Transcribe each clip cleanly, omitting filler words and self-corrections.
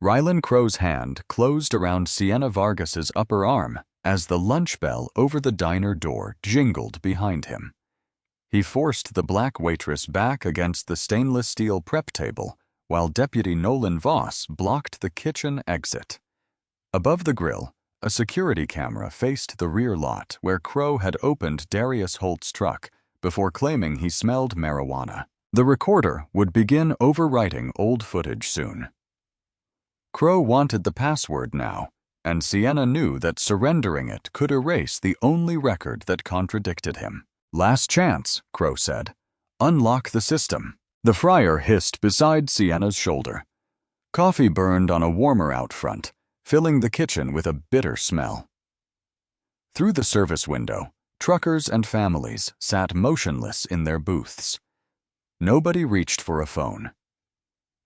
Rylan Crow's hand closed around Sienna Vargas's upper arm as the lunch bell over the diner door jingled behind him. He forced the black waitress back against the stainless steel prep table while Deputy Nolan Voss blocked the kitchen exit. Above the grill, a security camera faced the rear lot where Crow had opened Darius Holt's truck before claiming he smelled marijuana. The recorder would begin overwriting old footage soon. Crow wanted the password now, and Sienna knew that surrendering it could erase the only record that contradicted him. "Last chance," Crow said. "Unlock the system." The fryer hissed beside Sienna's shoulder. Coffee burned on a warmer out front, filling the kitchen with a bitter smell. Through the service window, truckers and families sat motionless in their booths. Nobody reached for a phone.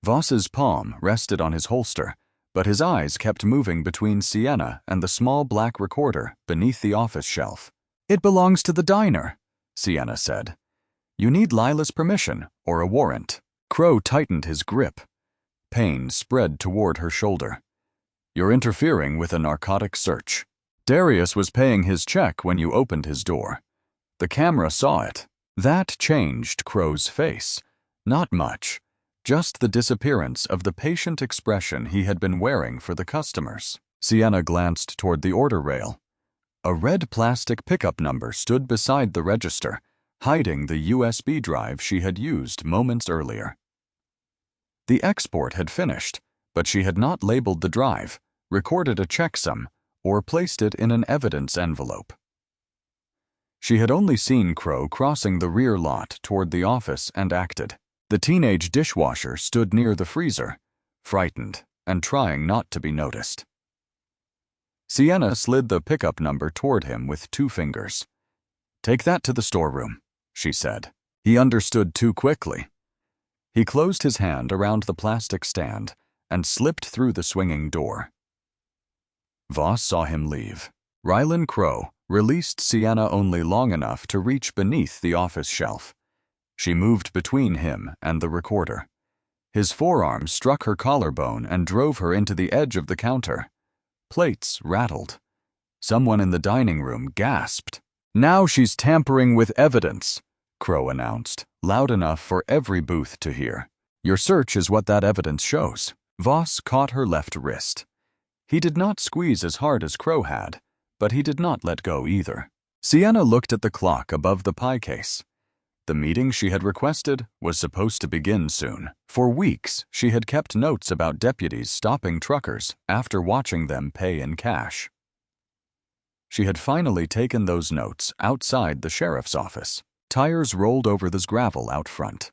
Voss's palm rested on his holster, but his eyes kept moving between Sienna and the small black recorder beneath the office shelf. "It belongs to the diner," Sienna said. "You need Lila's permission or a warrant." Crow tightened his grip. Pain spread toward her shoulder. "You're interfering with a narcotic search. Darius was paying his check when you opened his door. The camera saw it." That changed Crow's face. Not much, just the disappearance of the patient expression he had been wearing for the customers. Sienna glanced toward the order rail. A red plastic pickup number stood beside the register, hiding the USB drive she had used moments earlier. The export had finished, but she had not labeled the drive, recorded a checksum, or placed it in an evidence envelope. She had only seen Crow crossing the rear lot toward the office and acted. The teenage dishwasher stood near the freezer, frightened and trying not to be noticed. Sienna slid the pickup number toward him with 2 fingers. "Take that to the storeroom," she said. He understood too quickly. He closed his hand around the plastic stand and slipped through the swinging door. Voss saw him leave. Rylan Crow released Sienna only long enough to reach beneath the office shelf. She moved between him and the recorder. His forearm struck her collarbone and drove her into the edge of the counter. Plates rattled. Someone in the dining room gasped. "Now she's tampering with evidence," Crow announced, loud enough for every booth to hear. "Your search is what that evidence shows." Voss caught her left wrist. He did not squeeze as hard as Crow had, but he did not let go either. Sienna looked at the clock above the pie case. The meeting she had requested was supposed to begin soon. For weeks, she had kept notes about deputies stopping truckers after watching them pay in cash. She had finally taken those notes outside the sheriff's office. Tires rolled over the gravel out front.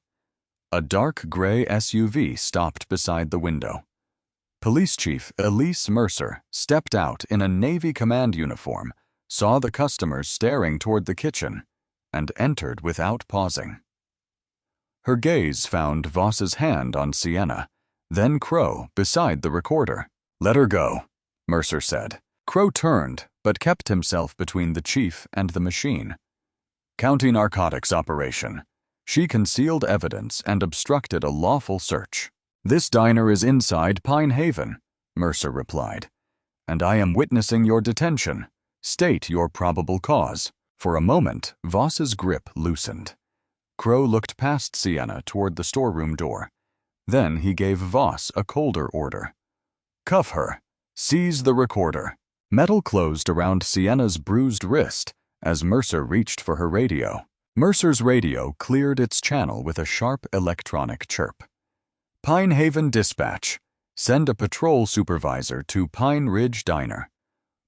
A dark gray SUV stopped beside the window. Police Chief Elise Mercer stepped out in a Navy command uniform, saw the customers staring toward the kitchen, and entered without pausing. Her gaze found Voss's hand on Sienna, then Crow beside the recorder. "Let her go," Mercer said. Crow turned, but kept himself between the chief and the machine. "County narcotics operation. She concealed evidence and obstructed a lawful search." "This diner is inside Pine Haven," Mercer replied, "and I am witnessing your detention. State your probable cause." For a moment, Voss's grip loosened. Crow looked past Sienna toward the storeroom door. Then he gave Voss a colder order. "Cuff her. Seize the recorder." Metal closed around Sienna's bruised wrist as Mercer reached for her radio. Mercer's radio cleared its channel with a sharp electronic chirp. "Pine Haven Dispatch. Send a patrol supervisor to Pine Ridge Diner.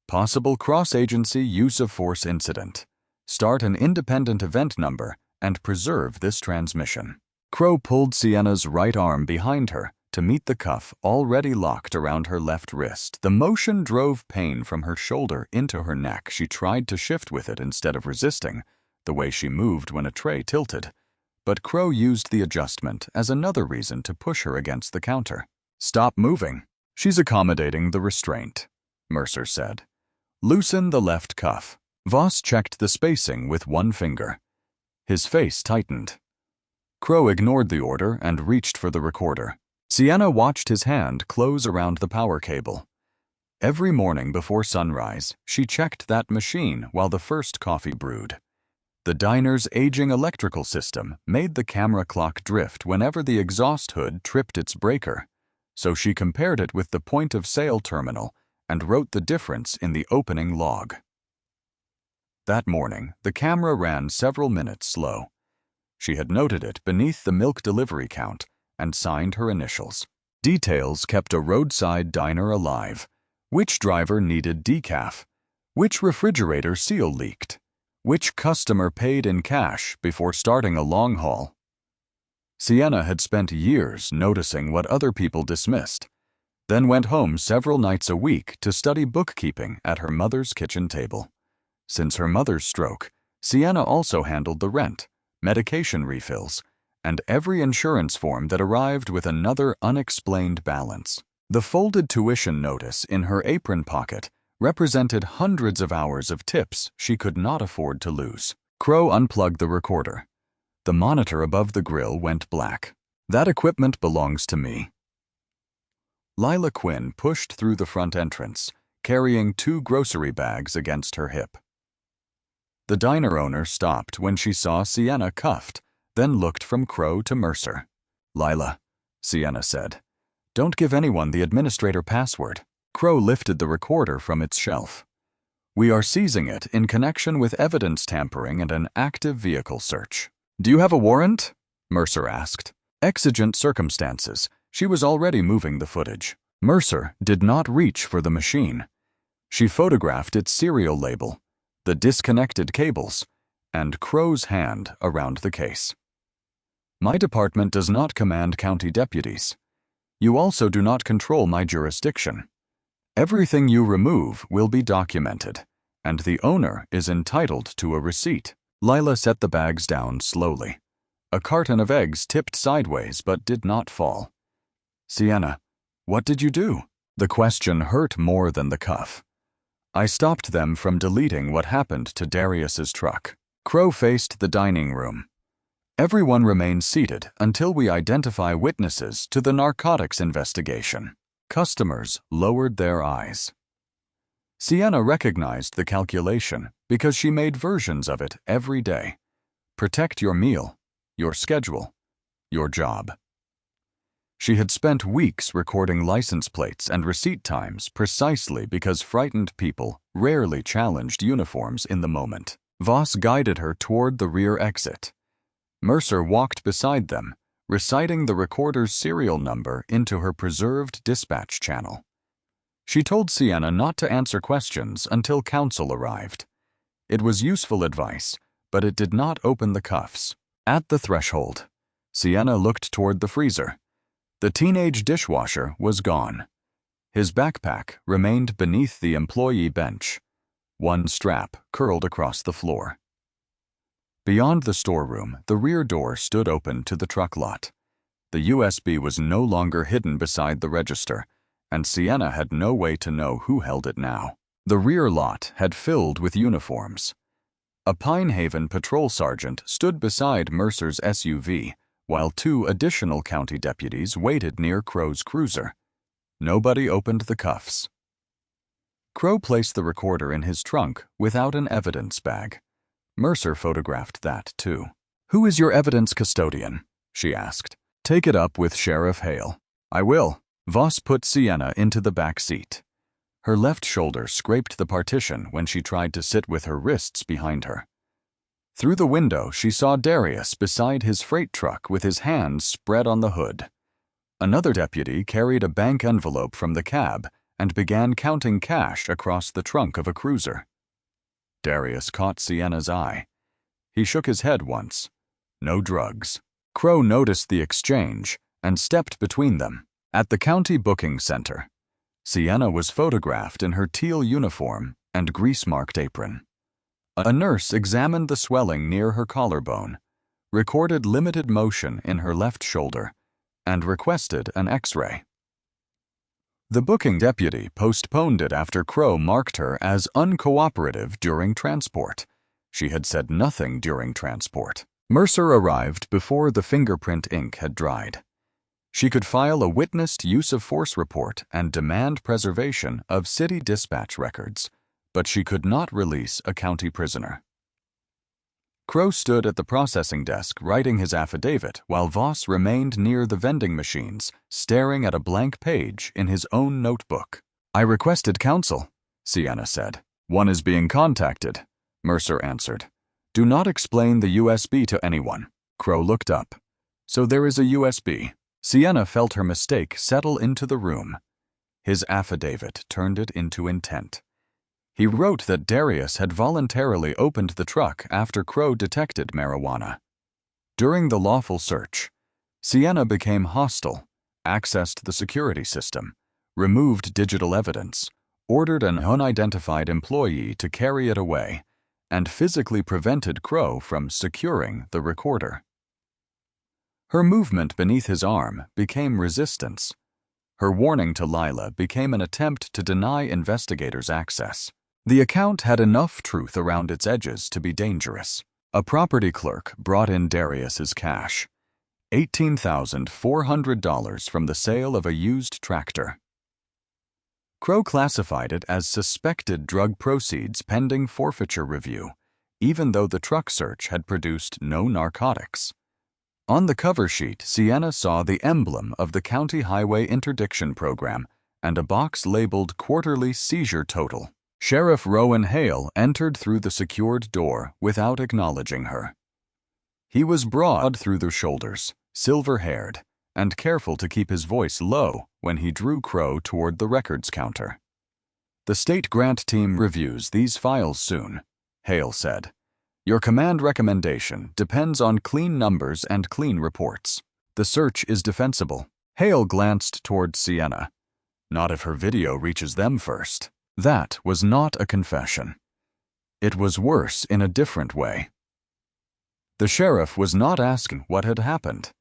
Possible cross-agency use of force incident. Start an independent event number and preserve this transmission." Crow pulled Sienna's right arm behind her to meet the cuff already locked around her left wrist. The motion drove pain from her shoulder into her neck. She tried to shift with it instead of resisting, the way she moved when a tray tilted. But Crow used the adjustment as another reason to push her against the counter. "Stop moving. She's accommodating the restraint," Mercer said. "Loosen the left cuff." Voss checked the spacing with one finger. His face tightened. Crow ignored the order and reached for the recorder. Sienna watched his hand close around the power cable. Every morning before sunrise, she checked that machine while the first coffee brewed. The diner's aging electrical system made the camera clock drift whenever the exhaust hood tripped its breaker, so she compared it with the point-of-sale terminal and wrote the difference in the opening log. That morning, the camera ran several minutes slow. She had noted it beneath the milk delivery count and signed her initials. Details kept a roadside diner alive. Which driver needed decaf? Which refrigerator seal leaked? Which customer paid in cash before starting a long haul? Sienna had spent years noticing what other people dismissed, then went home several nights a week to study bookkeeping at her mother's kitchen table. Since her mother's stroke, Sienna also handled the rent, medication refills, and every insurance form that arrived with another unexplained balance. The folded tuition notice in her apron pocket represented hundreds of hours of tips she could not afford to lose. Crow unplugged the recorder. The monitor above the grill went black. "That equipment belongs to me." Lila Quinn pushed through the front entrance, carrying 2 grocery bags against her hip. The diner owner stopped when she saw Sienna cuffed, then looked from Crow to Mercer. "Lila," Sienna said, "don't give anyone the administrator password." Crow lifted the recorder from its shelf. "We are seizing it in connection with evidence tampering and an active vehicle search." "Do you have a warrant?" Mercer asked. "Exigent circumstances." She was already moving the footage. Mercer did not reach for the machine. She photographed its serial label, the disconnected cables, and Crow's hand around the case. "My department does not command county deputies. You also do not control my jurisdiction. Everything you remove will be documented, and the owner is entitled to a receipt." Lila set the bags down slowly. A carton of eggs tipped sideways but did not fall. "Sienna, what did you do?" The question hurt more than the cuff. "I stopped them from deleting what happened to Darius's truck." Crow faced the dining room. "Everyone remains seated until we identify witnesses to the narcotics investigation." Customers lowered their eyes. Sienna recognized the calculation because she made versions of it every day. Protect your meal, your schedule, your job. She had spent weeks recording license plates and receipt times precisely because frightened people rarely challenged uniforms in the moment. Voss guided her toward the rear exit. Mercer walked beside them, reciting the recorder's serial number into her preserved dispatch channel. She told Sienna not to answer questions until counsel arrived. It was useful advice, but it did not open the cuffs. At the threshold, Sienna looked toward the freezer. The teenage dishwasher was gone. His backpack remained beneath the employee bench. One strap curled across the floor. Beyond the storeroom, the rear door stood open to the truck lot. The USB was no longer hidden beside the register, and Sienna had no way to know who held it now. The rear lot had filled with uniforms. A Pine Haven patrol sergeant stood beside Mercer's SUV, while 2 additional county deputies waited near Crow's cruiser. Nobody opened the cuffs. Crow placed the recorder in his trunk without an evidence bag. Mercer photographed that, too. "Who is your evidence custodian?" she asked. "Take it up with Sheriff Hale." "I will." Voss put Sienna into the back seat. Her left shoulder scraped the partition when she tried to sit with her wrists behind her. Through the window, she saw Darius beside his freight truck with his hands spread on the hood. Another deputy carried a bank envelope from the cab and began counting cash across the trunk of a cruiser. Darius caught Sienna's eye. He shook his head once. No drugs. Crow noticed the exchange and stepped between them. At the county booking center, Sienna was photographed in her teal uniform and grease-marked apron. A nurse examined the swelling near her collarbone, recorded limited motion in her left shoulder, and requested an X-ray. The booking deputy postponed it after Crow marked her as uncooperative during transport. She had said nothing during transport. Mercer arrived before the fingerprint ink had dried. She could file a witnessed use of force report and demand preservation of city dispatch records, but she could not release a county prisoner. Crow stood at the processing desk writing his affidavit while Voss remained near the vending machines, staring at a blank page in his own notebook. "I requested counsel," Sienna said. "One is being contacted," Mercer answered. "Do not explain the USB to anyone." Crow looked up. "So there is a USB." Sienna felt her mistake settle into the room. His affidavit turned it into intent. He wrote that Darius had voluntarily opened the truck after Crow detected marijuana. During the lawful search, Sienna became hostile, accessed the security system, removed digital evidence, ordered an unidentified employee to carry it away, and physically prevented Crow from securing the recorder. Her movement beneath his arm became resistance. Her warning to Lila became an attempt to deny investigators access. The account had enough truth around its edges to be dangerous. A property clerk brought in Darius's cash, $18,400 from the sale of a used tractor. Crow classified it as suspected drug proceeds pending forfeiture review, even though the truck search had produced no narcotics. On the cover sheet, Sienna saw the emblem of the County Highway Interdiction Program and a box labeled Quarterly Seizure Total. Sheriff Rowan Hale entered through the secured door without acknowledging her. He was broad through the shoulders, silver-haired, and careful to keep his voice low when he drew Crow toward the records counter. "The state grant team reviews these files soon," Hale said. "Your command recommendation depends on clean numbers and clean reports. The search is defensible." Hale glanced toward Sienna. "Not if her video reaches them first." That was not a confession. It was worse in a different way. The sheriff was not asking what had happened.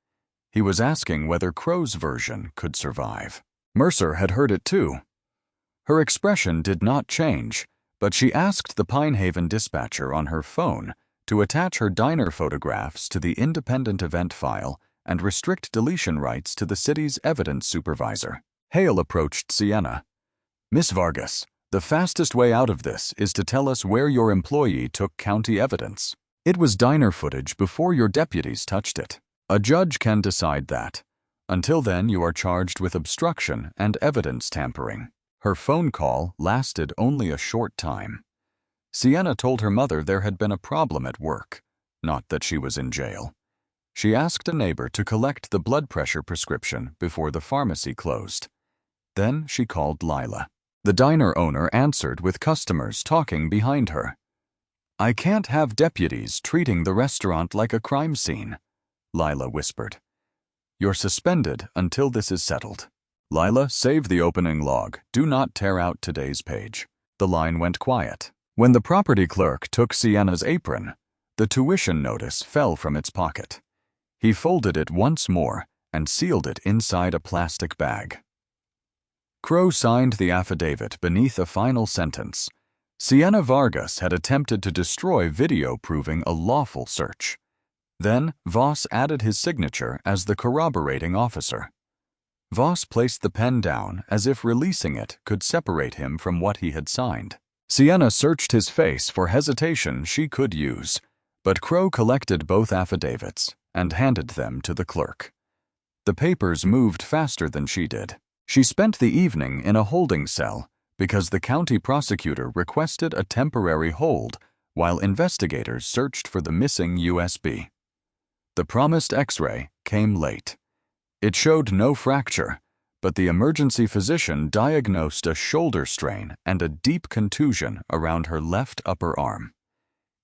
He was asking whether Crow's version could survive. Mercer had heard it too. Her expression did not change, but she asked the Pinehaven dispatcher on her phone to attach her diner photographs to the independent event file and restrict deletion rights to the city's evidence supervisor. Hale approached Sienna. "Miss Vargas, the fastest way out of this is to tell us where your employee took county evidence. It was diner footage before your deputies touched it. A judge can decide that. Until then, you are charged with obstruction and evidence tampering." Her phone call lasted only a short time. Sienna told her mother there had been a problem at work, not that she was in jail. She asked a neighbor to collect the blood pressure prescription before the pharmacy closed. Then she called Lila. The diner owner answered with customers talking behind her. "I can't have deputies treating the restaurant like a crime scene," Lila whispered. "You're suspended until this is settled." "Lila, save the opening log. Do not tear out today's page." The line went quiet. When the property clerk took Sienna's apron, the tuition notice fell from its pocket. He folded it once more and sealed it inside a plastic bag. Crow signed the affidavit beneath a final sentence. Sienna Vargas had attempted to destroy video proving a lawful search. Then Voss added his signature as the corroborating officer. Voss placed the pen down as if releasing it could separate him from what he had signed. Sienna searched his face for hesitation she could use, but Crow collected both affidavits and handed them to the clerk. The papers moved faster than she did. She spent the evening in a holding cell because the county prosecutor requested a temporary hold while investigators searched for the missing USB. The promised X-ray came late. It showed no fracture, but the emergency physician diagnosed a shoulder strain and a deep contusion around her left upper arm.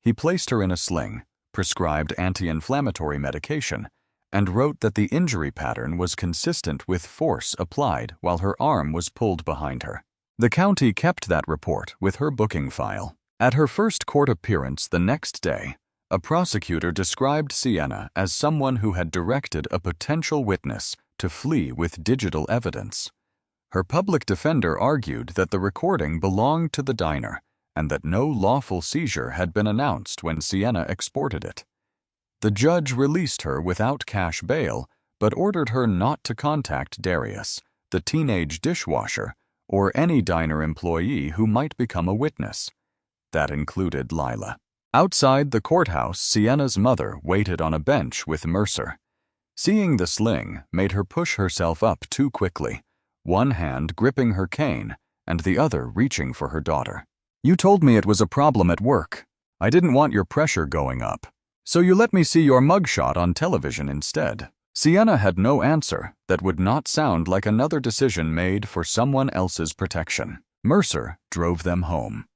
He placed her in a sling, prescribed anti-inflammatory medication, and wrote that the injury pattern was consistent with force applied while her arm was pulled behind her. The county kept that report with her booking file. At her first court appearance the next day, a prosecutor described Sienna as someone who had directed a potential witness to flee with digital evidence. Her public defender argued that the recording belonged to the diner and that no lawful seizure had been announced when Sienna exported it. The judge released her without cash bail, but ordered her not to contact Darius, the teenage dishwasher, or any diner employee who might become a witness. That included Lila. Outside the courthouse, Sienna's mother waited on a bench with Mercer. Seeing the sling made her push herself up too quickly, one hand gripping her cane and the other reaching for her daughter. "You told me it was a problem at work. I didn't want your pressure going up, so you let me see your mugshot on television instead." Sienna had no answer that would not sound like another decision made for someone else's protection. Mercer drove them home.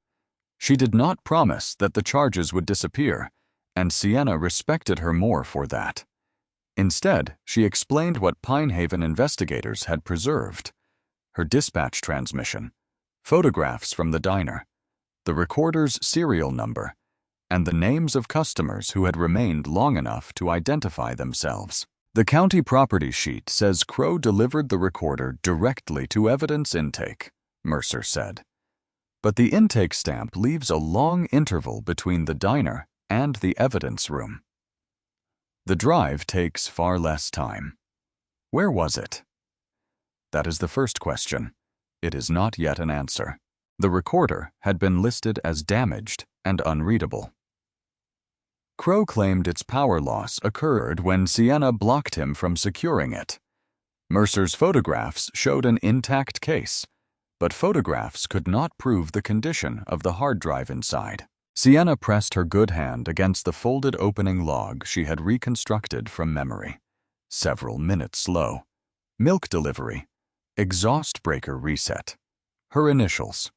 She did not promise that the charges would disappear, and Sienna respected her more for that. Instead, she explained what Pinehaven investigators had preserved: her dispatch transmission, photographs from the diner, the recorder's serial number, and the names of customers who had remained long enough to identify themselves. "The county property sheet says Crow delivered the recorder directly to evidence intake," Mercer said. "But the intake stamp leaves a long interval between the diner and the evidence room. The drive takes far less time. Where was it?" That is the first question. It is not yet an answer. The recorder had been listed as damaged and unreadable. Crow claimed its power loss occurred when Sienna blocked him from securing it. Mercer's photographs showed an intact case, but photographs could not prove the condition of the hard drive inside. Sienna pressed her good hand against the folded opening log she had reconstructed from memory. Several minutes slow. Milk delivery. Exhaust breaker reset. Her initials.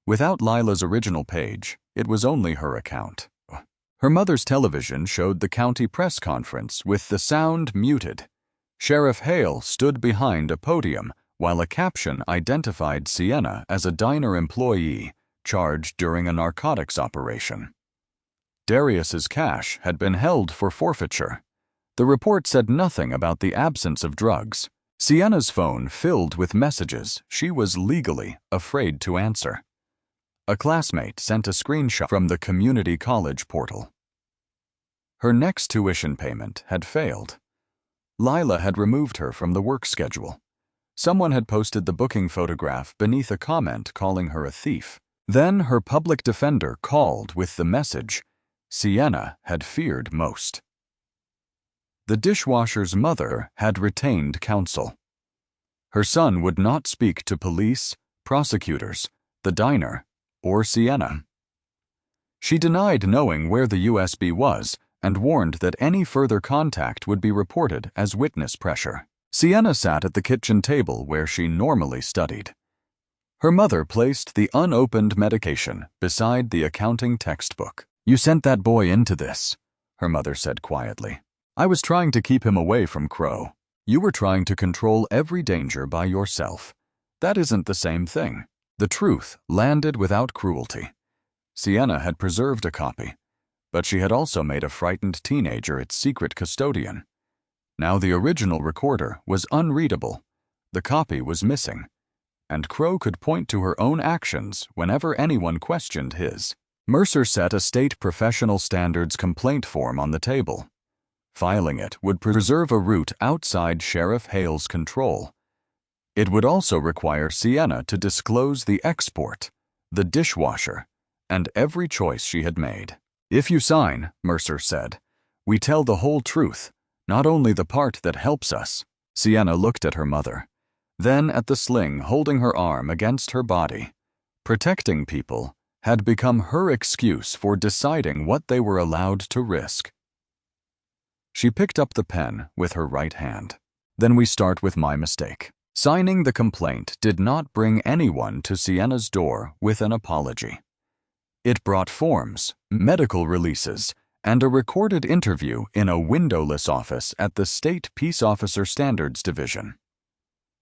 Without Lila's original page, it was only her account. Her mother's television showed the county press conference with the sound muted. Sheriff Hale stood behind a podium while a caption identified Sienna as a diner employee charged during a narcotics operation. Darius's cash had been held for forfeiture. The report said nothing about the absence of drugs. Sienna's phone filled with messages she was legally afraid to answer. A classmate sent a screenshot from the community college portal. Her next tuition payment had failed. Lila had removed her from the work schedule. Someone had posted the booking photograph beneath a comment calling her a thief. Then her public defender called with the message Sienna had feared most. The dishwasher's mother had retained counsel. Her son would not speak to police, prosecutors, the diner, or Sienna. She denied knowing where the USB was and warned that any further contact would be reported as witness pressure. Sienna sat at the kitchen table where she normally studied. Her mother placed the unopened medication beside the accounting textbook. "You sent that boy into this," her mother said quietly. "I was trying to keep him away from Crow. You were trying to control every danger by yourself. That isn't the same thing." The truth landed without cruelty. Sienna had preserved a copy, but she had also made a frightened teenager its secret custodian. Now the original recorder was unreadable, the copy was missing, and Crow could point to her own actions whenever anyone questioned his. Mercer set a state professional standards complaint form on the table. Filing it would preserve a route outside Sheriff Hale's control. It would also require Sienna to disclose the export, the dishwasher, and every choice she had made. "If you sign," Mercer said, "we tell the whole truth, not only the part that helps us." Sienna looked at her mother, then at the sling holding her arm against her body. Protecting people had become her excuse for deciding what they were allowed to risk. She picked up the pen with her right hand. "Then we start with my mistake." Signing the complaint did not bring anyone to Sienna's door with an apology. It brought forms, medical releases, and a recorded interview in a windowless office at the State Peace Officer Standards Division.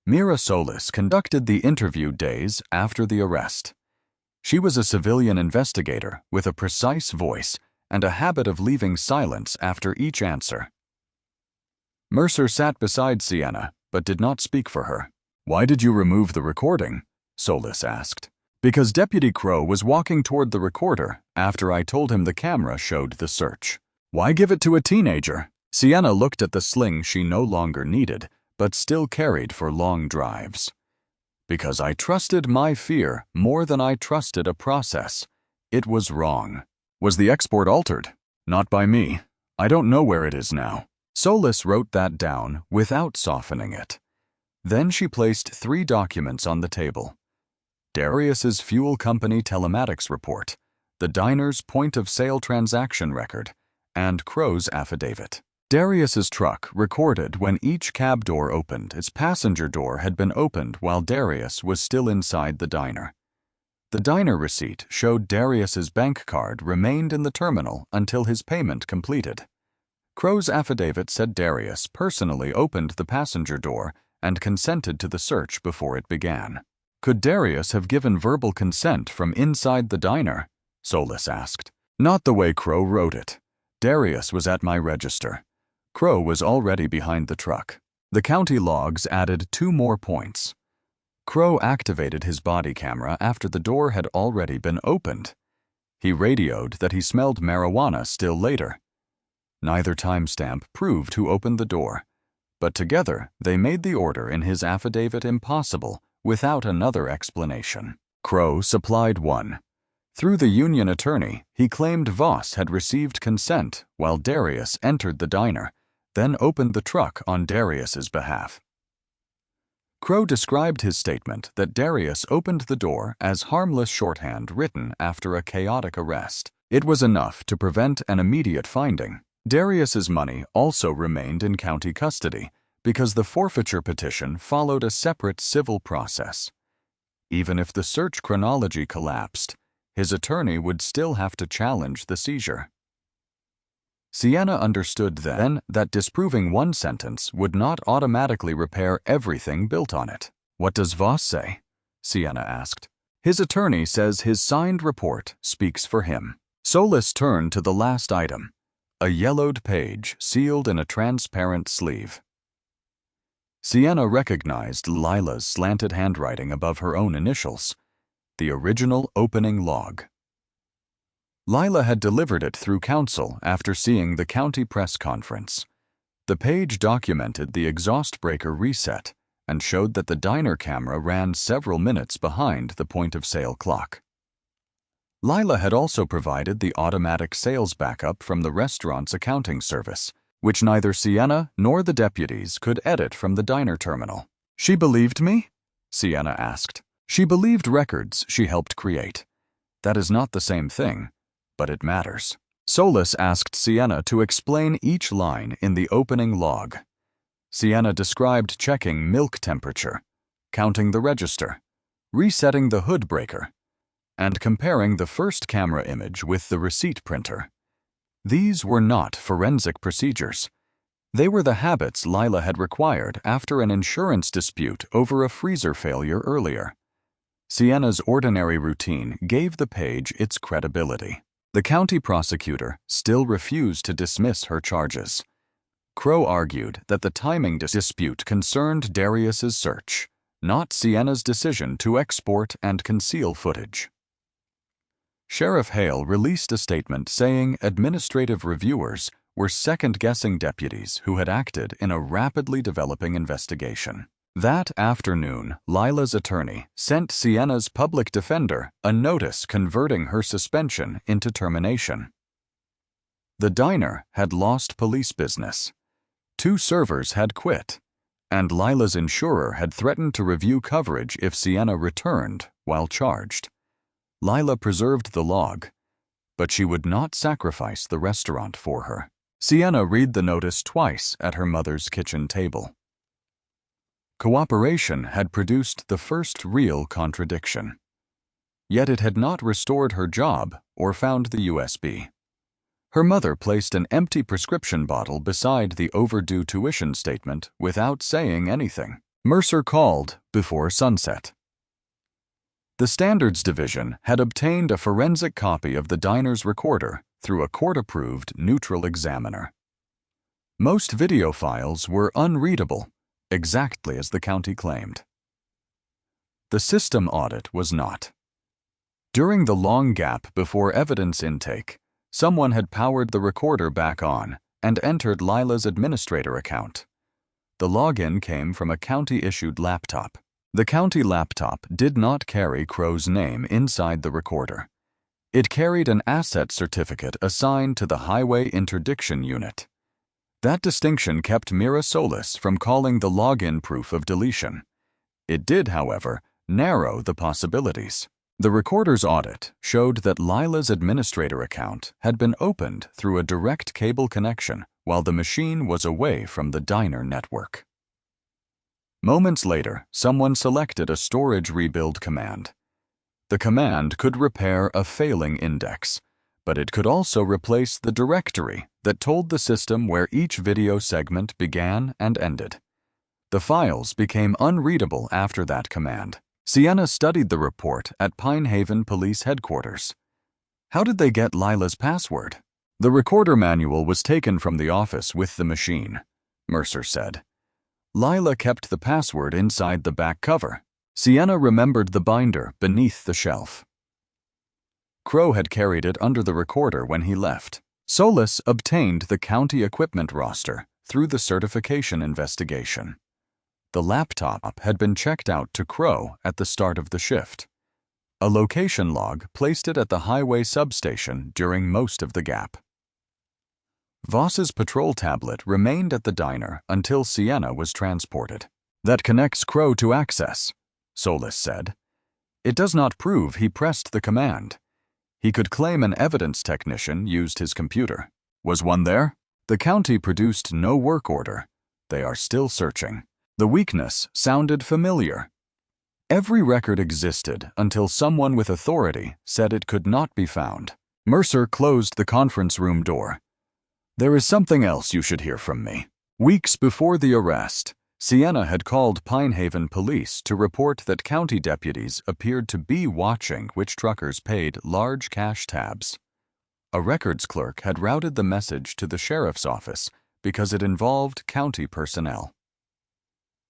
Mira Solis conducted the interview days after the arrest. She was a civilian investigator with a precise voice and a habit of leaving silence after each answer. Mercer sat beside Sienna, but did not speak for her. "Why did you remove the recording?" Solis asked. "Because Deputy Crow was walking toward the recorder after I told him the camera showed the search." "Why give it to a teenager?" Sienna looked at the sling she no longer needed, but still carried for long drives. Because I trusted my fear more than I trusted a process. It was wrong. Was the export altered? Not by me. I don't know where it is now. Solis wrote that down without softening it. Then she placed 3 documents on the table. Darius's fuel company telematics report, the diner's point-of-sale transaction record, and Crow's affidavit. Darius's truck recorded when each cab door opened. Its passenger door had been opened while Darius was still inside the diner. The diner receipt showed Darius's bank card remained in the terminal until his payment completed. Crow's affidavit said Darius personally opened the passenger door and consented to the search before it began. Could Darius have given verbal consent from inside the diner? Solis asked. Not the way Crow wrote it. Darius was at my register. Crow was already behind the truck. The county logs added 2 more points. Crow activated his body camera after the door had already been opened. He radioed that he smelled marijuana still later. Neither timestamp proved who opened the door, but together they made the order in his affidavit impossible without another explanation. Crow supplied one. Through the union attorney, he claimed Voss had received consent while Darius entered the diner, then opened the truck on Darius's behalf. Crow described his statement that Darius opened the door as harmless shorthand written after a chaotic arrest. It was enough to prevent an immediate finding. Darius's money also remained in county custody because the forfeiture petition followed a separate civil process. Even if the search chronology collapsed, his attorney would still have to challenge the seizure. Sienna understood then that disproving one sentence would not automatically repair everything built on it. What does Voss say? Sienna asked. His attorney says his signed report speaks for him. Solis turned to the last item, a yellowed page sealed in a transparent sleeve. Sienna recognized Lila's slanted handwriting above her own initials, the original opening log. Lila had delivered it through counsel after seeing the county press conference. The page documented the exhaust breaker reset and showed that the diner camera ran several minutes behind the point-of-sale clock. Lila had also provided the automatic sales backup from the restaurant's accounting service, which neither Sienna nor the deputies could edit from the diner terminal. She believed me? Sienna asked. She believed records she helped create. That is not the same thing, but it matters. Solis asked Sienna to explain each line in the opening log. Sienna described checking milk temperature, counting the register, resetting the hood breaker, and comparing the first camera image with the receipt printer. These were not forensic procedures. They were the habits Lila had required after an insurance dispute over a freezer failure earlier. Sienna's ordinary routine gave the page its credibility. The county prosecutor still refused to dismiss her charges. Crow argued that the timing dispute concerned Darius's search, not Sienna's decision to export and conceal footage. Sheriff Hale released a statement saying administrative reviewers were second-guessing deputies who had acted in a rapidly developing investigation. That afternoon, Lila's attorney sent Sienna's public defender a notice converting her suspension into termination. The diner had lost police business. 2 servers had quit, and Lila's insurer had threatened to review coverage if Sienna returned while charged. Lila preserved the log, but she would not sacrifice the restaurant for her. Sienna read the notice twice at her mother's kitchen table. Cooperation had produced the first real contradiction. Yet it had not restored her job or found the USB. Her mother placed an empty prescription bottle beside the overdue tuition statement without saying anything. Mercer called before sunset. The Standards Division had obtained a forensic copy of the diner's recorder through a court-approved neutral examiner. Most video files were unreadable, exactly as the county claimed. The system audit was not. During the long gap before evidence intake, someone had powered the recorder back on and entered Lila's administrator account. The login came from a county-issued laptop. The county laptop did not carry Crow's name inside the recorder. It carried an asset certificate assigned to the Highway Interdiction Unit. That distinction kept Mira Solis from calling the login proof of deletion. It did, however, narrow the possibilities. The recorder's audit showed that Lila's administrator account had been opened through a direct cable connection while the machine was away from the diner network. Moments later, someone selected a storage rebuild command. The command could repair a failing index, but it could also replace the directory that told the system where each video segment began and ended. The files became unreadable after that command. Sienna studied the report at Pine Haven Police Headquarters. How did they get Lila's password? The recorder manual was taken from the office with the machine, Mercer said. Lila kept the password inside the back cover. Sienna remembered the binder beneath the shelf. Crow had carried it under the recorder when he left. Solis obtained the county equipment roster through the certification investigation. The laptop had been checked out to Crow at the start of the shift. A location log placed it at the highway substation during most of the gap. Voss's patrol tablet remained at the diner until Sienna was transported. That connects Crow to access, Solis said. It does not prove he pressed the command. He could claim an evidence technician used his computer. Was one there? The county produced no work order. They are still searching. The weakness sounded familiar. Every record existed until someone with authority said it could not be found. Mercer closed the conference room door. There is something else you should hear from me. Weeks before the arrest, Sienna had called Pine Haven Police to report that county deputies appeared to be watching which truckers paid large cash tabs. A records clerk had routed the message to the sheriff's office because it involved county personnel.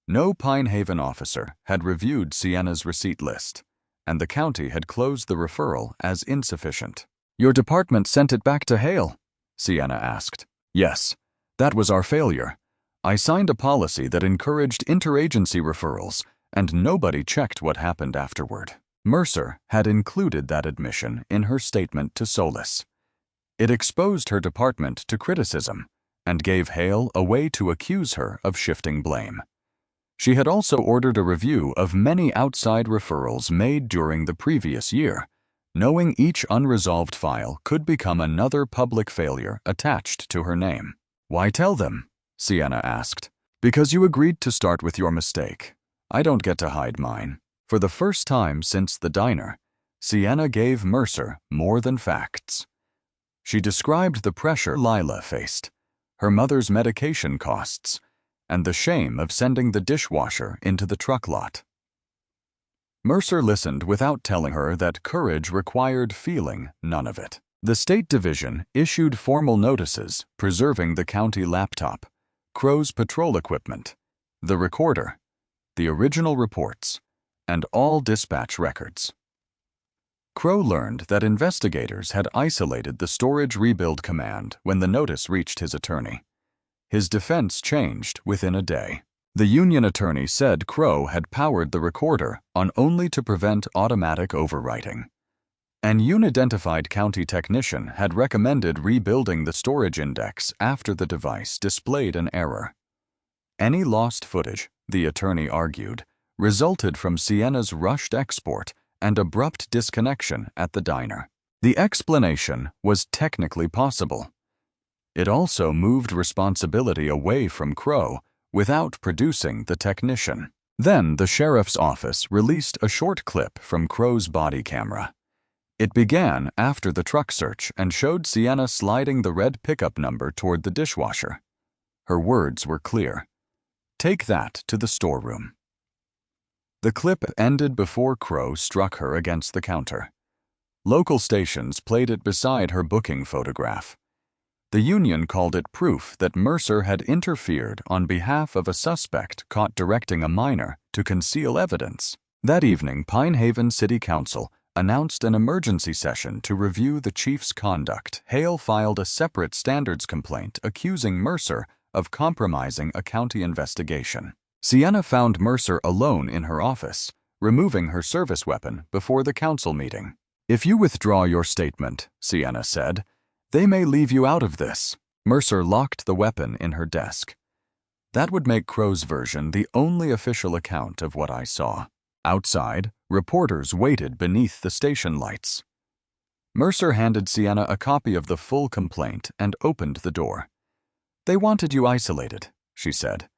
No Pine Haven officer had reviewed Sienna's receipt list, and the county had closed the referral as insufficient. Your department sent it back to Hale? Sienna asked. Yes, that was our failure. I signed a policy that encouraged interagency referrals, and nobody checked what happened afterward. Mercer had included that admission in her statement to Solis. It exposed her department to criticism and gave Hale a way to accuse her of shifting blame. She had also ordered a review of many outside referrals made during the previous year, knowing each unresolved file could become another public failure attached to her name. Why tell them? Sienna asked. Because you agreed to start with your mistake. I don't get to hide mine. For the first time since the diner, Sienna gave Mercer more than facts. She described the pressure Lila faced, her mother's medication costs, and the shame of sending the dishwasher into the truck lot. Mercer listened without telling her that courage required feeling none of it. The State Division issued formal notices preserving the county laptop, Crow's patrol equipment, the recorder, the original reports, and all dispatch records. Crow learned that investigators had isolated the storage rebuild command when the notice reached his attorney. His defense changed within a day. The union attorney said Crow had powered the recorder on only to prevent automatic overwriting. An unidentified county technician had recommended rebuilding the storage index after the device displayed an error. Any lost footage, the attorney argued, resulted from Sienna's rushed export and abrupt disconnection at the diner. The explanation was technically possible. It also moved responsibility away from Crow without producing the technician. Then the sheriff's office released a short clip from Crow's body camera. It began after the truck search and showed Sienna sliding the red pickup number toward the dishwasher. Her words were clear. Take that to the storeroom. The clip ended before Crow struck her against the counter. Local stations played it beside her booking photograph. The union called it proof that Mercer had interfered on behalf of a suspect caught directing a minor to conceal evidence. That evening, Pine Haven City Council announced an emergency session to review the chief's conduct. Hale filed a separate standards complaint accusing Mercer of compromising a county investigation. Sienna found Mercer alone in her office, removing her service weapon before the council meeting. "If you withdraw your statement," Sienna said, "they may leave you out of this." Mercer locked the weapon in her desk. "That would make Crow's version the only official account of what I saw." Outside, reporters waited beneath the station lights. Mercer handed Sienna a copy of the full complaint and opened the door. "They wanted you isolated," she said.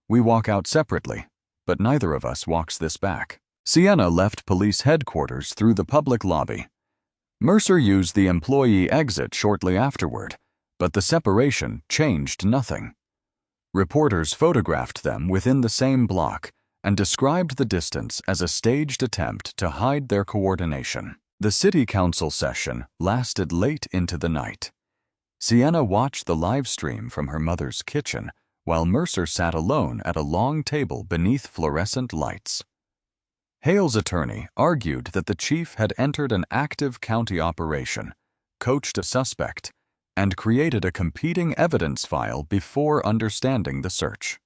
"We walk out separately, but neither of us walks this back." Sienna left police headquarters through the public lobby. Mercer used the employee exit shortly afterward, but the separation changed nothing. Reporters photographed them within the same block and described the distance as a staged attempt to hide their coordination. The city council session lasted late into the night. Sienna watched the live stream from her mother's kitchen while Mercer sat alone at a long table beneath fluorescent lights. Hale's attorney argued that the chief had entered an active county operation, coached a suspect, and created a competing evidence file before understanding the search.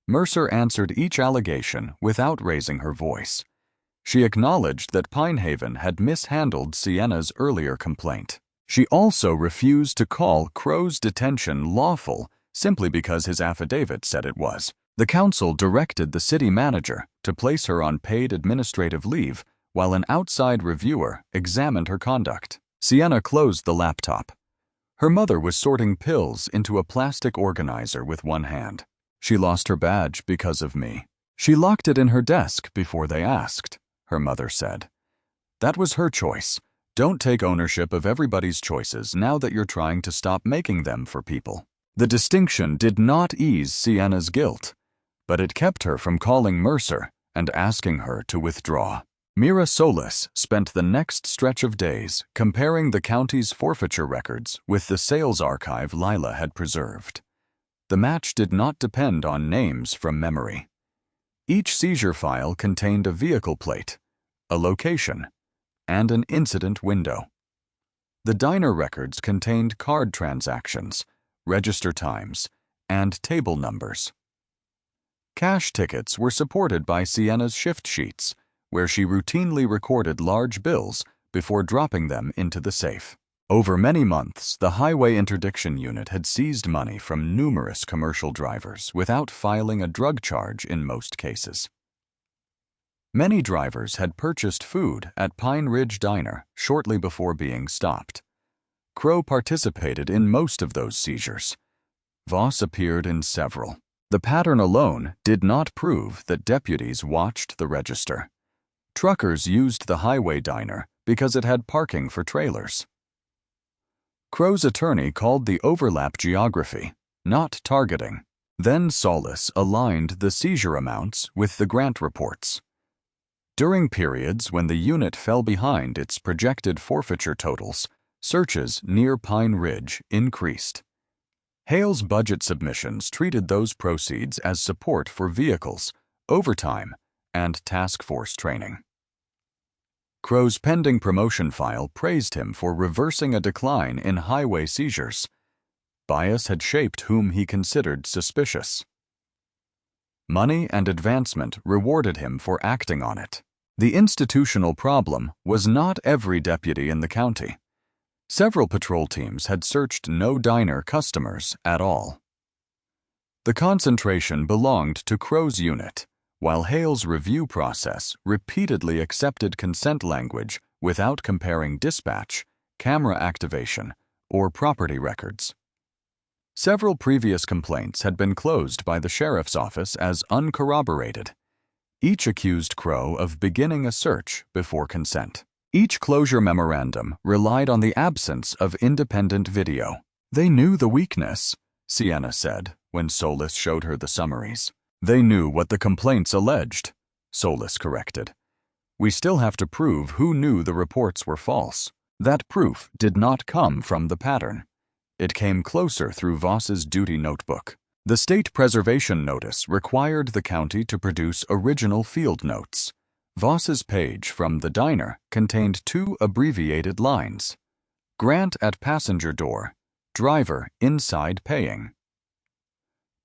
Mercer answered each allegation without raising her voice. She acknowledged that Pinehaven had mishandled Sienna's earlier complaint. She also refused to call Crow's detention lawful simply because his affidavit said it was. The council directed the city manager to place her on paid administrative leave while an outside reviewer examined her conduct. Sienna closed the laptop. Her mother was sorting pills into a plastic organizer with one hand. "She lost her badge because of me. She locked it in her desk before they asked," her mother said. "That was her choice. Don't take ownership of everybody's choices now that you're trying to stop making them for people." The distinction did not ease Sienna's guilt, but it kept her from calling Mercer and asking her to withdraw. Mira Solis spent the next stretch of days comparing the county's forfeiture records with the sales archive Lila had preserved. The match did not depend on names from memory. Each seizure file contained a vehicle plate, a location, and an incident window. The diner records contained card transactions, register times, and table numbers. Cash tickets were supported by Sienna's shift sheets, where she routinely recorded large bills before dropping them into the safe. Over many months, the Highway Interdiction Unit had seized money from numerous commercial drivers without filing a drug charge in most cases. Many drivers had purchased food at Pine Ridge Diner shortly before being stopped. Crow participated in most of those seizures. Voss appeared in several. The pattern alone did not prove that deputies watched the register. Truckers used the highway diner because it had parking for trailers. Crow's attorney called the overlap geography, not targeting. Then Solis aligned the seizure amounts with the grant reports. During periods when the unit fell behind its projected forfeiture totals, searches near Pine Ridge increased. Hale's budget submissions treated those proceeds as support for vehicles, overtime, and task force training. Crow's pending promotion file praised him for reversing a decline in highway seizures. Bias had shaped whom he considered suspicious. Money and advancement rewarded him for acting on it. The institutional problem was not every deputy in the county. Several patrol teams had searched no diner customers at all. The concentration belonged to Crow's unit, while Hale's review process repeatedly accepted consent language without comparing dispatch, camera activation, or property records. Several previous complaints had been closed by the sheriff's office as uncorroborated. Each accused Crow of beginning a search before consent. Each closure memorandum relied on the absence of independent video. "They knew the weakness," Sienna said when Solis showed her the summaries. "They knew what the complaints alleged," Solis corrected. "We still have to prove who knew the reports were false. That proof did not come from the pattern. It came closer through Voss's duty notebook. The state preservation notice required the county to produce original field notes. Voss's page from the diner contained 2 abbreviated lines. Grant at passenger door, driver inside paying.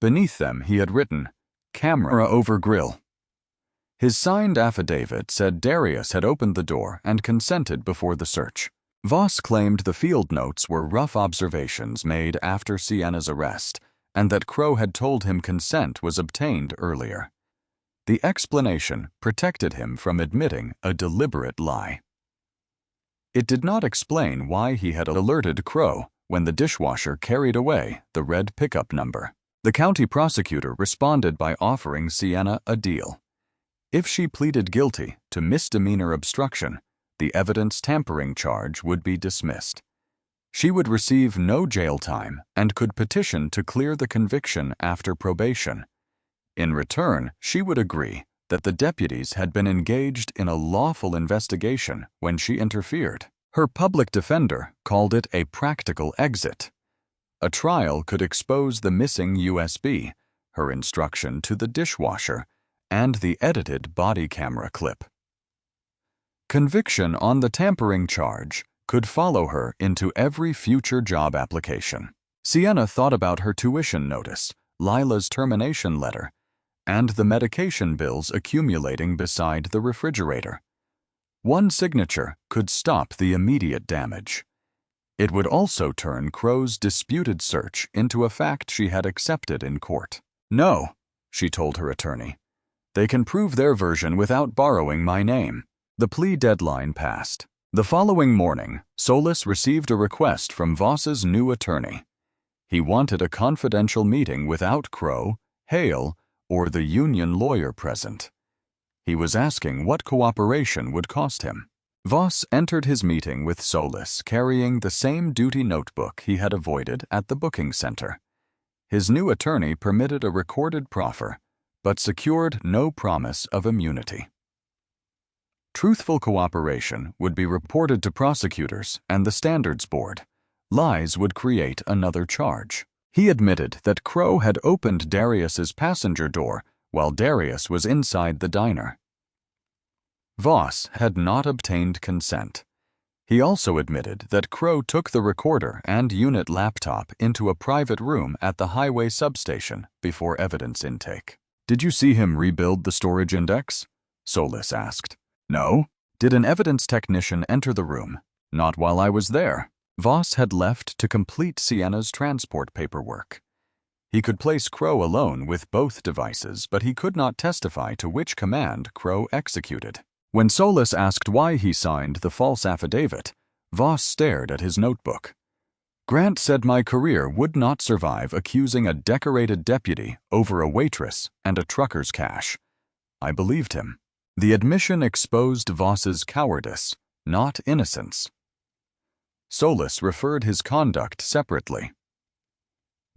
Beneath them he had written, camera over grill. His signed affidavit said Darius had opened the door and consented before the search. Voss claimed the field notes were rough observations made after Sienna's arrest, and that Crow had told him consent was obtained earlier. The explanation protected him from admitting a deliberate lie. It did not explain why he had alerted Crow when the dishwasher carried away the red pickup number. The county prosecutor responded by offering Sienna a deal. If she pleaded guilty to misdemeanor obstruction, the evidence tampering charge would be dismissed. She would receive no jail time and could petition to clear the conviction after probation. In return, she would agree that the deputies had been engaged in a lawful investigation when she interfered. Her public defender called it a practical exit. A trial could expose the missing USB, her instruction to the dishwasher, and the edited body camera clip. Conviction on the tampering charge could follow her into every future job application. Sienna thought about her tuition notice, Lila's termination letter, and the medication bills accumulating beside the refrigerator. One signature could stop the immediate damage. It would also turn Crow's disputed search into a fact she had accepted in court. No, she told her attorney. They can prove their version without borrowing my name. The plea deadline passed. The following morning, Solis received a request from Voss's new attorney. He wanted a confidential meeting without Crow, Hale, or the union lawyer present. He was asking what cooperation would cost him. Voss entered his meeting with Solis carrying the same duty notebook he had avoided at the booking center. His new attorney permitted a recorded proffer, but secured no promise of immunity. Truthful cooperation would be reported to prosecutors and the Standards Board. Lies would create another charge. He admitted that Crow had opened Darius's passenger door while Darius was inside the diner. Voss had not obtained consent. He also admitted that Crow took the recorder and unit laptop into a private room at the highway substation before evidence intake. Did you see him rebuild the storage index? Solis asked. No. Did an evidence technician enter the room? Not while I was there. Voss had left to complete Sienna's transport paperwork. He could place Crow alone with both devices, but he could not testify to which command Crow executed. When Solis asked why he signed the false affidavit, Voss stared at his notebook. Grant said my career would not survive accusing a decorated deputy over a waitress and a trucker's cash. I believed him. The admission exposed Voss's cowardice, not innocence. Solis referred his conduct separately.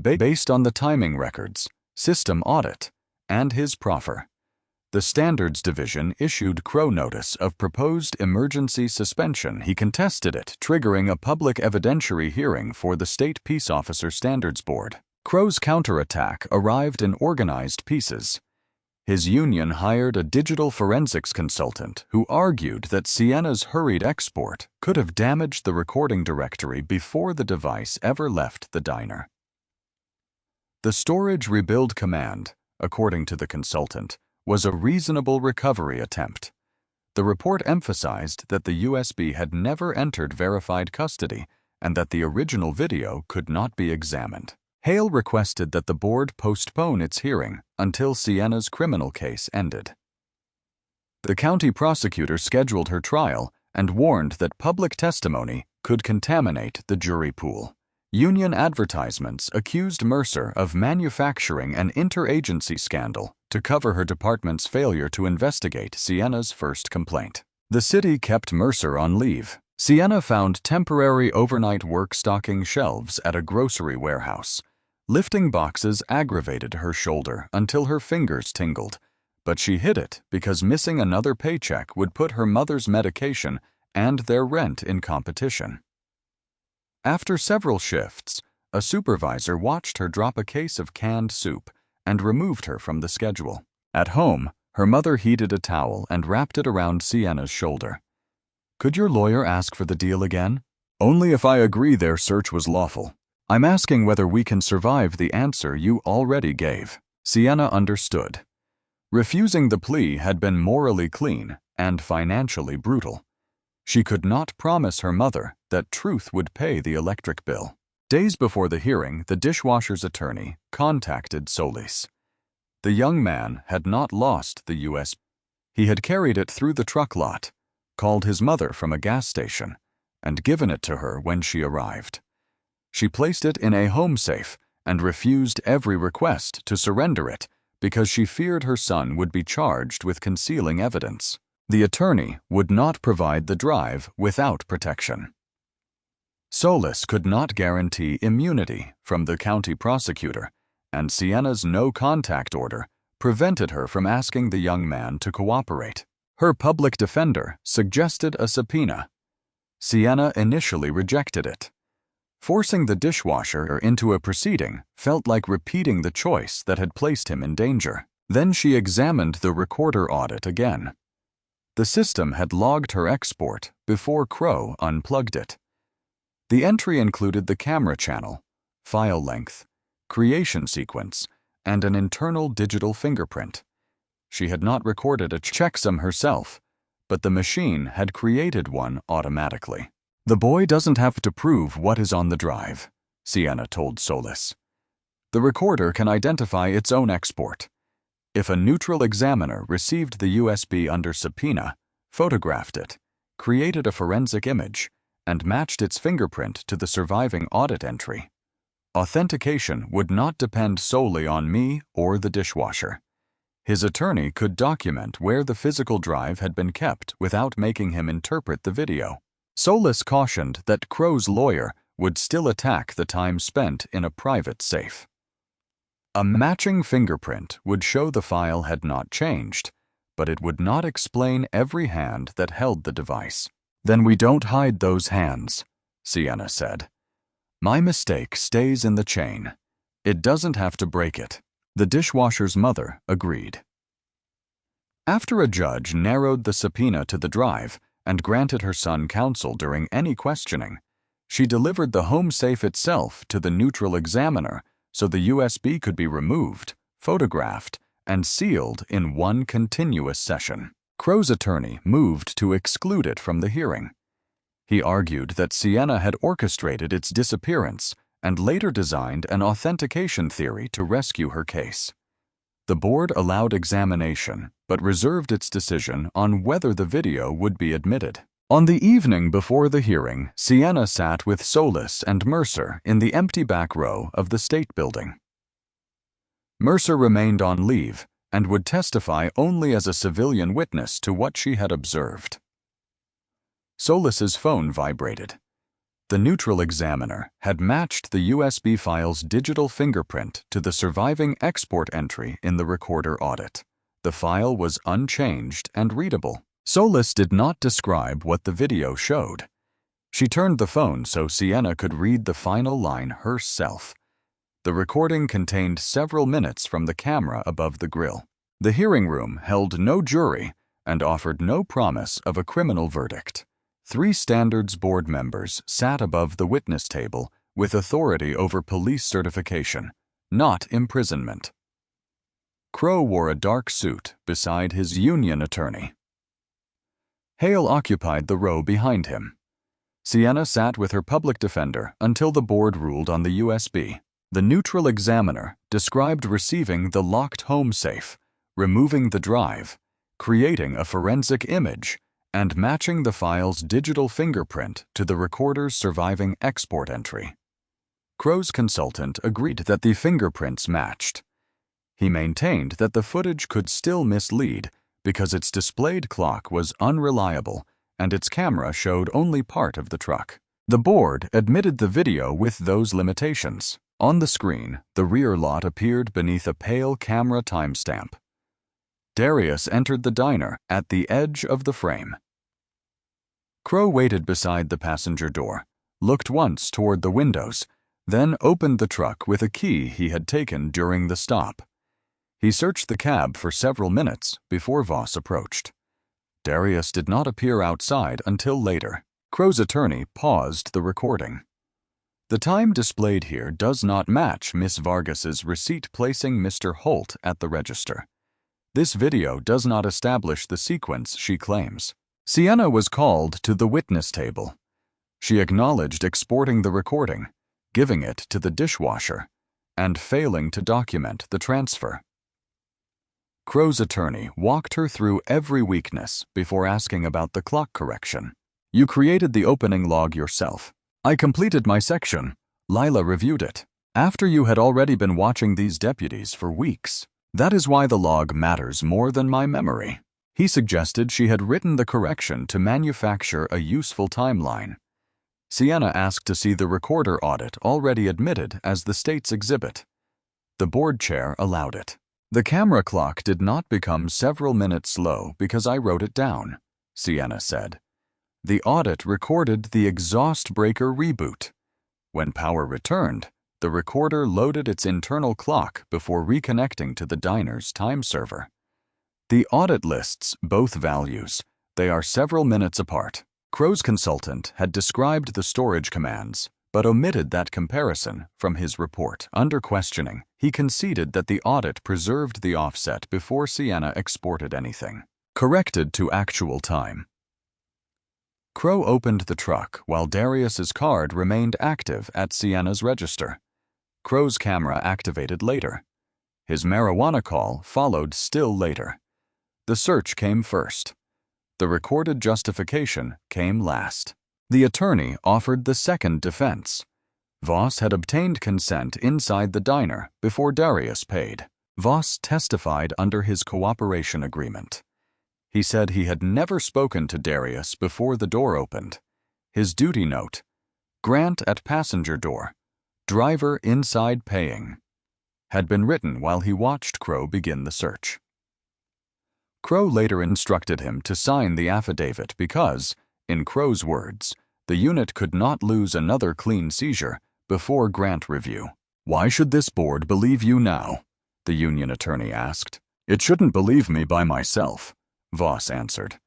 Based on the timing records, system audit, and his proffer, the Standards Division issued Crow notice of proposed emergency suspension. He contested it, triggering a public evidentiary hearing for the State Peace Officer Standards Board. Crow's counterattack arrived in organized pieces. His union hired a digital forensics consultant who argued that Sienna's hurried export could have damaged the recording directory before the device ever left the diner. The storage rebuild command, according to the consultant, was a reasonable recovery attempt. The report emphasized that the USB had never entered verified custody and that the original video could not be examined. Hale requested that the board postpone its hearing until Sienna's criminal case ended. The county prosecutor scheduled her trial and warned that public testimony could contaminate the jury pool. Union advertisements accused Mercer of manufacturing an interagency scandal to cover her department's failure to investigate Sienna's first complaint. The city kept Mercer on leave. Sienna found temporary overnight work stocking shelves at a grocery warehouse. Lifting boxes aggravated her shoulder until her fingers tingled, but she hid it because missing another paycheck would put her mother's medication and their rent in competition. After several shifts, a supervisor watched her drop a case of canned soup and removed her from the schedule. At home, Her mother heated a towel and wrapped it around Sienna's shoulder. "Could your lawyer ask for the deal again?" "Only if I agree their search was lawful. I'm asking whether we can survive the answer you already gave." Sienna understood. Refusing the plea had been morally clean and financially brutal. She could not promise her mother that truth would pay the electric bill. Days before the hearing, the dishwasher's attorney contacted Solis. The young man had not lost the USB. He had carried it through the truck lot, called his mother from a gas station, and given it to her when she arrived. She placed it in a home safe and refused every request to surrender it because she feared her son would be charged with concealing evidence. The attorney would not provide the drive without protection. Solis could not guarantee immunity from the county prosecutor, and Sienna's no-contact order prevented her from asking the young man to cooperate. Her public defender suggested a subpoena. Sienna initially rejected it. Forcing the dishwasher into a proceeding felt like repeating the choice that had placed him in danger. Then she examined the recorder audit again. The system had logged her export before Crow unplugged it. The entry included the camera channel, file length, creation sequence, and an internal digital fingerprint. She had not recorded a checksum herself, but the machine had created one automatically. "The boy doesn't have to prove what is on the drive," Sienna told Solis. "The recorder can identify its own export. If a neutral examiner received the USB under subpoena, photographed it, created a forensic image, and matched its fingerprint to the surviving audit entry, authentication would not depend solely on me or the dishwasher. His attorney could document where the physical drive had been kept without making him interpret the video." Solis cautioned that Crow's lawyer would still attack the time spent in a private safe. A matching fingerprint would show the file had not changed, but it would not explain every hand that held the device. "Then we don't hide those hands," Sienna said. "My mistake stays in the chain. It doesn't have to break it." The dishwasher's mother agreed. After a judge narrowed the subpoena to the drive and granted her son counsel during any questioning, she delivered the home safe itself to the neutral examiner so the USB could be removed, photographed, and sealed in one continuous session. Crow's attorney moved to exclude it from the hearing. He argued that Sienna had orchestrated its disappearance and later designed an authentication theory to rescue her case. The board allowed examination, but reserved its decision on whether the video would be admitted. On the evening before the hearing, Sienna sat with Solis and Mercer in the empty back row of the State Building. Mercer remained on leave and would testify only as a civilian witness to what she had observed. Solis's phone vibrated. The neutral examiner had matched the USB file's digital fingerprint to the surviving export entry in the recorder audit. The file was unchanged and readable. Solis did not describe what the video showed. She turned the phone so Sienna could read the final line herself. The recording contained several minutes from the camera above the grill. The hearing room held no jury and offered no promise of a criminal verdict. 3 standards board members sat above the witness table with authority over police certification, not imprisonment. Crow wore a dark suit beside his union attorney. Hale occupied the row behind him. Sienna sat with her public defender until the board ruled on the USB. The neutral examiner described receiving the locked home safe, removing the drive, creating a forensic image, and matching the file's digital fingerprint to the recorder's surviving export entry. Crow's consultant agreed that the fingerprints matched. He maintained that the footage could still mislead because its displayed clock was unreliable and its camera showed only part of the truck. The board admitted the video with those limitations. On the screen, the rear lot appeared beneath a pale camera timestamp. Darius entered the diner at the edge of the frame. Crow waited beside the passenger door, looked once toward the windows, then opened the truck with a key he had taken during the stop. He searched the cab for several minutes before Voss approached. Darius did not appear outside until later. Crow's attorney paused the recording. The time displayed here does not match Miss Vargas's receipt placing Mr. Holt at the register. This video does not establish the sequence she claims. Sienna was called to the witness table. She acknowledged exporting the recording, giving it to the dishwasher, and failing to document the transfer. Crow's attorney walked her through every weakness before asking about the clock correction. You created the opening log yourself. I completed my section. Lila reviewed it. After you had already been watching these deputies for weeks. That is why the log matters more than my memory. He suggested she had written the correction to manufacture a useful timeline. Sienna asked to see the recorder audit already admitted as the state's exhibit. The board chair allowed it. The camera clock did not become several minutes slow because I wrote it down, Sienna said. The audit recorded the exhaust breaker reboot. When power returned, the recorder loaded its internal clock before reconnecting to the diner's time server. The audit lists both values. They are several minutes apart. Crow's consultant had described the storage commands, but omitted that comparison from his report. Under questioning, he conceded that the audit preserved the offset before Sienna exported anything. Corrected to actual time. Crow opened the truck while Darius's card remained active at Sienna's register. Crow's camera activated later. His marijuana call followed still later. The search came first. The recorded justification came last. The attorney offered the second defense. Voss had obtained consent inside the diner before Darius paid. Voss testified under his cooperation agreement. He said he had never spoken to Darius before the door opened. His duty note: Grant at passenger door, driver inside paying, had been written while he watched Crow begin the search. Crow later instructed him to sign the affidavit because, in Crow's words, the unit could not lose another clean seizure before Grant review. Why should this board believe you now? The union attorney asked. It shouldn't believe me by myself, Voss answered.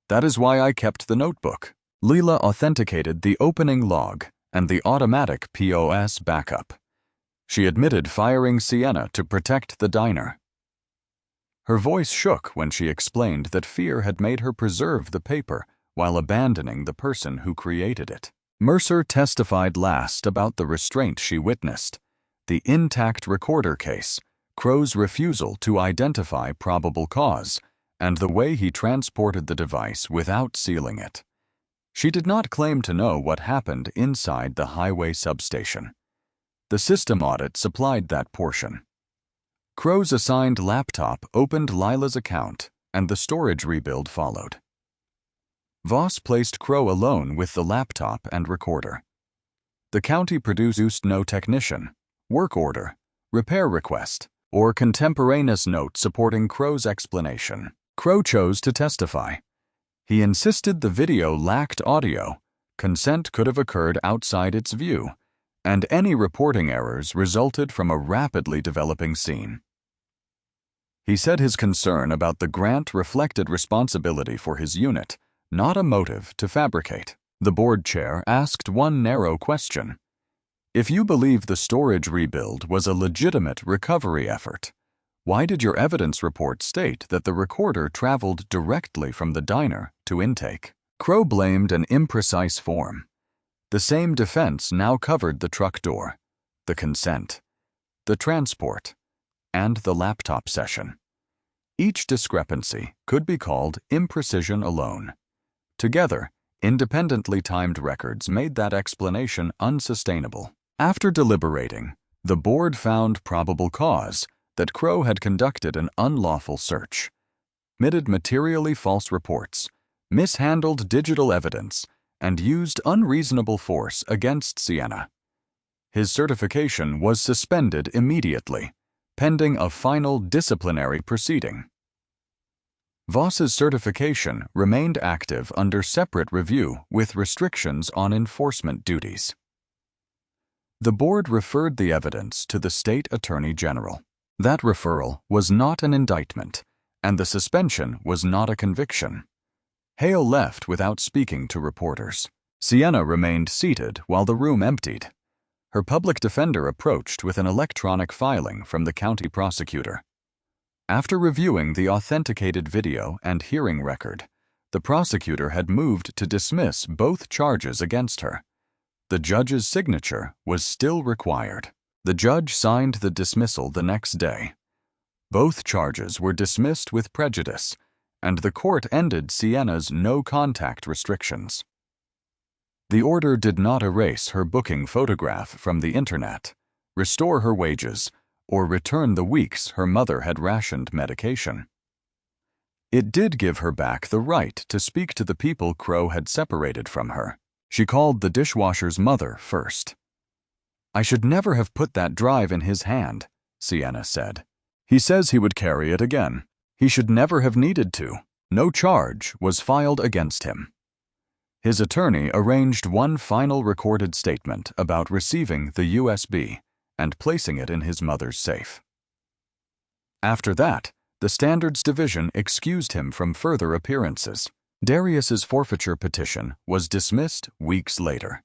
That is why I kept the notebook. Lila authenticated the opening log and the automatic POS backup. She admitted firing Sienna to protect the diner. Her voice shook when she explained that fear had made her preserve the paper while abandoning the person who created it. Mercer testified last about the restraint she witnessed, the intact recorder case, Crow's refusal to identify probable cause, and the way he transported the device without sealing it. She did not claim to know what happened inside the highway substation. The system audit supplied that portion. Crow's assigned laptop opened Lila's account, and the storage rebuild followed. Voss placed Crow alone with the laptop and recorder. The county produced no technician, work order, repair request, or contemporaneous note supporting Crow's explanation. Crow chose to testify. He insisted the video lacked audio, consent could have occurred outside its view, and any reporting errors resulted from a rapidly developing scene. He said his concern about the grant reflected responsibility for his unit, not a motive to fabricate. The board chair asked one narrow question. If you believe the storage rebuild was a legitimate recovery effort, why did your evidence report state that the recorder traveled directly from the diner to intake? Crow blamed an imprecise form. The same defense now covered the truck door, the consent, the transport, and the laptop session. Each discrepancy could be called imprecision alone. Together, independently timed records made that explanation unsustainable. After deliberating, the board found probable cause that Crow had conducted an unlawful search, submitted materially false reports, mishandled digital evidence, and used unreasonable force against Sienna. His certification was suspended immediately, pending a final disciplinary proceeding. Voss's certification remained active under separate review with restrictions on enforcement duties. The board referred the evidence to the state attorney general. That referral was not an indictment, and the suspension was not a conviction. Hale left without speaking to reporters. Sienna remained seated while the room emptied. Her public defender approached with an electronic filing from the county prosecutor. After reviewing the authenticated video and hearing record, the prosecutor had moved to dismiss both charges against her. The judge's signature was still required. The judge signed the dismissal the next day. Both charges were dismissed with prejudice, and the court ended Sienna's no-contact restrictions. The order did not erase her booking photograph from the internet, restore her wages, or return the weeks her mother had rationed medication. It did give her back the right to speak to the people Crow had separated from her. She called the dishwasher's mother first. "I should never have put that drive in his hand," Sienna said. "He says he would carry it again. He should never have needed to. No charge was filed against him." His attorney arranged one final recorded statement about receiving the USB and placing it in his mother's safe. After that, the Standards Division excused him from further appearances. Darius's forfeiture petition was dismissed weeks later.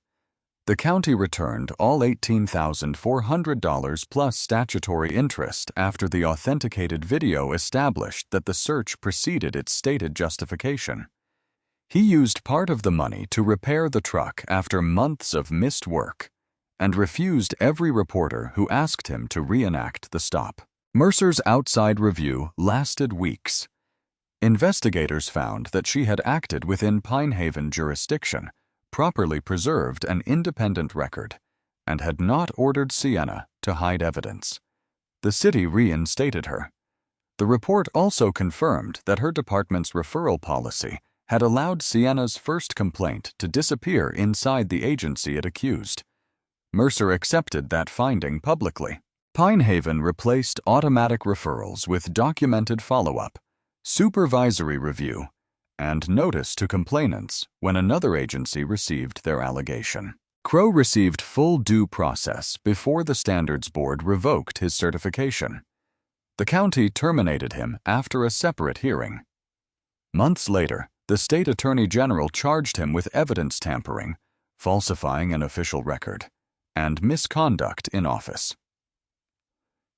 The county returned all $18,400 plus statutory interest after the authenticated video established that the search preceded its stated justification. He used part of the money to repair the truck after months of missed work and refused every reporter who asked him to reenact the stop. Mercer's outside review lasted weeks. Investigators found that she had acted within Pinehaven jurisdiction, properly preserved an independent record, and had not ordered Sienna to hide evidence. The city reinstated her. The report also confirmed that her department's referral policy had allowed Sienna's first complaint to disappear inside the agency it accused. Mercer accepted that finding publicly. Pinehaven replaced automatic referrals with documented follow-up, supervisory review, and notice to complainants when another agency received their allegation. Crow received full due process before the Standards Board revoked his certification. The county terminated him after a separate hearing. Months later, the state attorney general charged him with evidence tampering, falsifying an official record, and misconduct in office.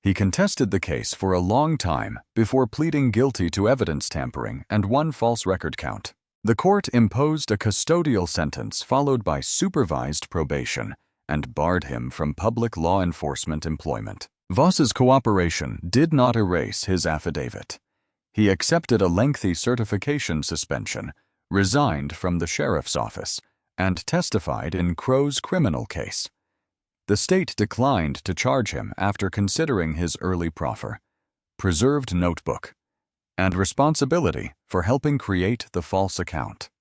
He contested the case for a long time before pleading guilty to evidence tampering and one false record count. The court imposed a custodial sentence followed by supervised probation and barred him from public law enforcement employment. Voss's cooperation did not erase his affidavit. He accepted a lengthy certification suspension, resigned from the sheriff's office, and testified in Crow's criminal case. The state declined to charge him after considering his early proffer, preserved notebook, and responsibility for helping create the false account.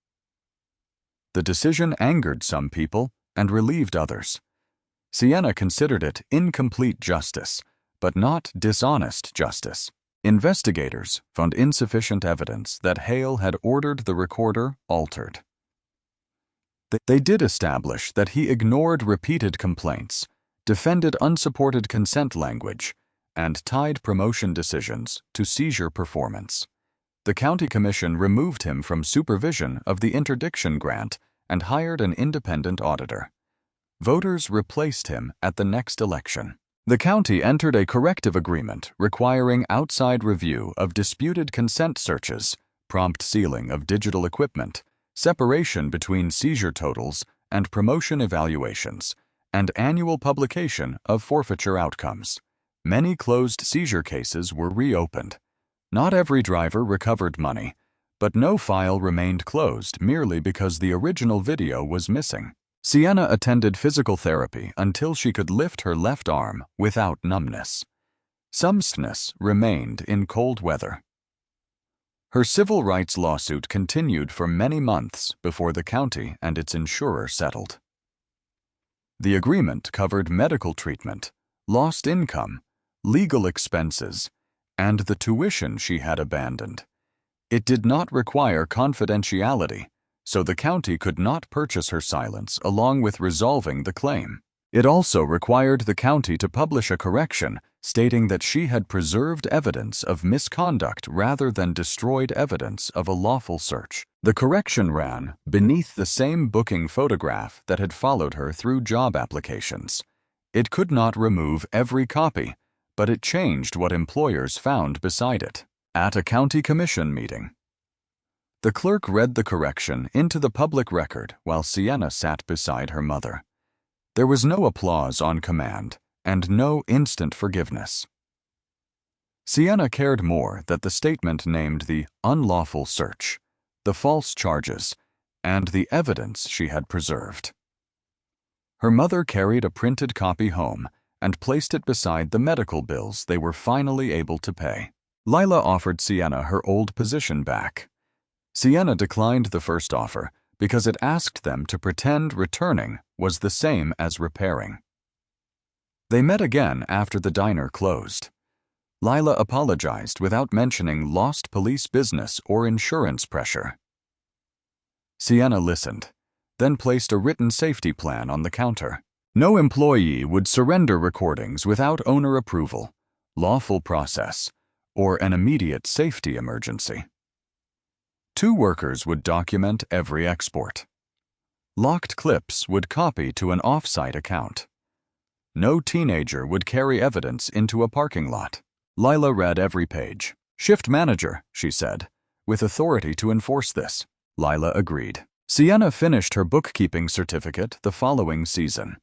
The decision angered some people and relieved others. Sienna considered it incomplete justice, but not dishonest justice. Investigators found insufficient evidence that Hale had ordered the recorder altered. They did establish that he ignored repeated complaints, defended unsupported consent language, and tied promotion decisions to seizure performance. The county commission removed him from supervision of the interdiction grant and hired an independent auditor. Voters replaced him at the next election. The county entered a corrective agreement requiring outside review of disputed consent searches, prompt sealing of digital equipment, separation between seizure totals and promotion evaluations, and annual publication of forfeiture outcomes. Many closed seizure cases were reopened. Not every driver recovered money, but no file remained closed merely because the original video was missing. Sienna attended physical therapy until she could lift her left arm without numbness. Some stiffness remained in cold weather. Her civil rights lawsuit continued for many months before the county and its insurer settled. The agreement covered medical treatment, lost income, legal expenses, and the tuition she had abandoned. It did not require confidentiality, so the county could not purchase her silence along with resolving the claim. It also required the county to publish a correction stating that she had preserved evidence of misconduct rather than destroyed evidence of a lawful search. The correction ran beneath the same booking photograph that had followed her through job applications. It could not remove every copy, but it changed what employers found beside it. At a county commission meeting, the clerk read the correction into the public record while Sienna sat beside her mother. There was no applause on command and no instant forgiveness. Sienna cared more that the statement named the unlawful search, the false charges, and the evidence she had preserved. Her mother carried a printed copy home and placed it beside the medical bills they were finally able to pay. Lila offered Sienna her old position back. Sienna declined the first offer because it asked them to pretend returning was the same as repairing. They met again after the diner closed. Lila apologized without mentioning lost police business or insurance pressure. Sienna listened, then placed a written safety plan on the counter. No employee would surrender recordings without owner approval, lawful process, or an immediate safety emergency. 2 workers would document every export. Locked clips would copy to an off-site account. No teenager would carry evidence into a parking lot. Lila read every page. "Shift manager," she said, with authority to enforce this. Lila agreed. Sienna finished her bookkeeping certificate the following season.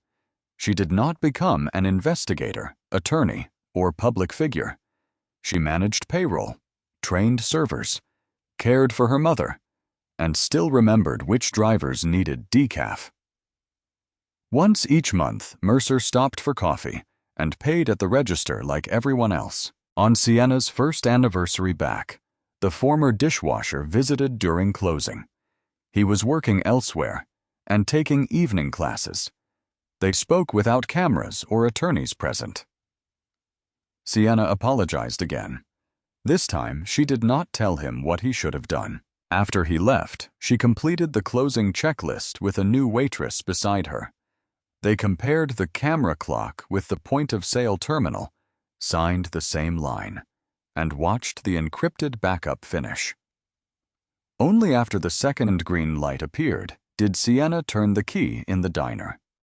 She did not become an investigator, attorney, or public figure. She managed payroll, trained servers, cared for her mother, and still remembered which drivers needed decaf. Once each month, Mercer stopped for coffee and paid at the register like everyone else. On Sienna's first anniversary back, the former dishwasher visited during closing. He was working elsewhere and taking evening classes. They spoke without cameras or attorneys present. Sienna apologized again. This time, she did not tell him what he should have done. After he left, she completed the closing checklist with a new waitress beside her. They compared the camera clock with the point-of-sale terminal, signed the same line, and watched the encrypted backup finish. Only after the second green light appeared did Sienna turn the key in the diner.